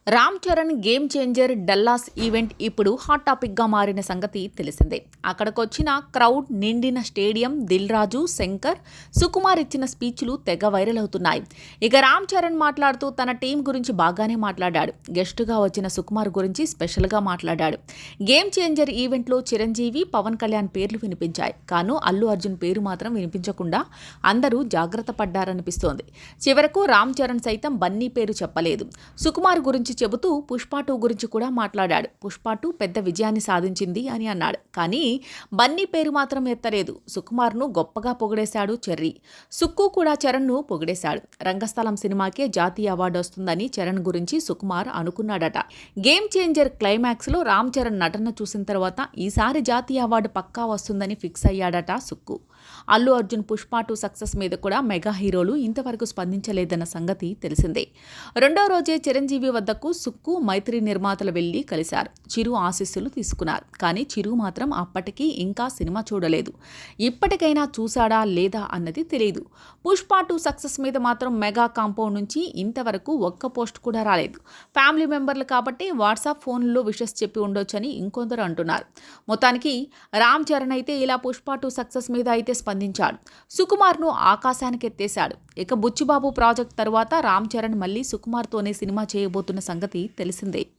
Ram Charan game changer Dallas event ఇప్పుడు hot టాపిక్గా మారిన సంగతి తెలిసిందే. అక్కడికొచ్చిన క్రౌడ్, నిండిన స్టేడియం, దిల్ రాజు, శంకర్, సుకుమార్ ఇచ్చిన స్పీచ్లు తెగ వైరల్ అవుతున్నాయి. ఇక రామ్ చరణ్ మాట్లాడుతూ తన టీం గురించి బాగానే మాట్లాడాడు. గెస్టుగా వచ్చిన సుకుమార్ గురించి స్పెషల్గా మాట్లాడాడు. గేమ్ చేంజర్ ఈవెంట్లో చిరంజీవి, పవన్ కళ్యాణ్ పేర్లు వినిపించాయి. కాను అల్లు అర్జున్ పేరు మాత్రం వినిపించకుండా అందరూ జాగ్రత్త పడ్డారనిపిస్తోంది. చివరకు రామ్ చరణ్ సైతం బన్నీ పేరు చెప్పలేదు. సుకుమార్ గురించి చెబుతూ పుష్ప 2 గురించి కూడా మాట్లాడాడు. పుష్ప 2 పెద్ద విజయాన్ని సాధించింది అని అన్నాడు. కానీ బన్నీ పేరు మాత్రం ఎత్తలేదు. సుకుమార్ను గొప్పగా పొగిడేశాడు చెర్రీ. సుక్కు కూడా చరణ్ను పొగిడేశాడు. రంగస్థలం సినిమాకే జాతీయ అవార్డు వస్తుందని చరణ్ గురించి సుకుమార్ అనుకున్నాడట. గేమ్ చేంజర్ క్లైమాక్స్లో రామ్ చరణ్ నటన చూసిన తర్వాత ఈసారి జాతీయ అవార్డు పక్కా వస్తుందని ఫిక్స్ అయ్యాడట సుక్కు. అల్లు అర్జున్ పుష్ప 2 సక్సెస్ మీద కూడా మెగా హీరోలు ఇంతవరకు స్పందించలేదన్న సంగతి తెలిసిందే. రెండో రోజే చిరంజీవి వద్దకు సుక్కు, మైత్రి నిర్మాతలు వెళ్లి కలిశారు. చిరు ఆశీస్సులు తీసుకున్నారు. కానీ చిరు మాత్రం అప్పటికీ ఇంకా సినిమా చూడలేదు. ఇప్పటికైనా చూశాడా లేదా అన్నది తెలియదు. పుష్ప 2 సక్సెస్ మీద మాత్రం మెగా కాంపౌండ్ నుంచి ఇంతవరకు ఒక్క పోస్ట్ కూడా రాలేదు. ఫ్యామిలీ మెంబర్లు కాబట్టి వాట్సాప్ ఫోన్లో విషెస్ చెప్పి ఉండొచ్చని ఇంకొందరు అంటున్నారు. మొత్తానికి రామ్ చరణ్ అయితే ఇలా పుష్ప 2 సక్సెస్ మీద అయితే స్పందించాడు. సుకుమార్ను ఆకాశానికి ఎత్తేశాడు. ఇక బుచ్చిబాబు ప్రాజెక్ట్ తరువాత రామ్ చరణ్ మళ్ళీ సుకుమార్తోనే సినిమా చేయబోతున్న సంగతి తెలిసిందే.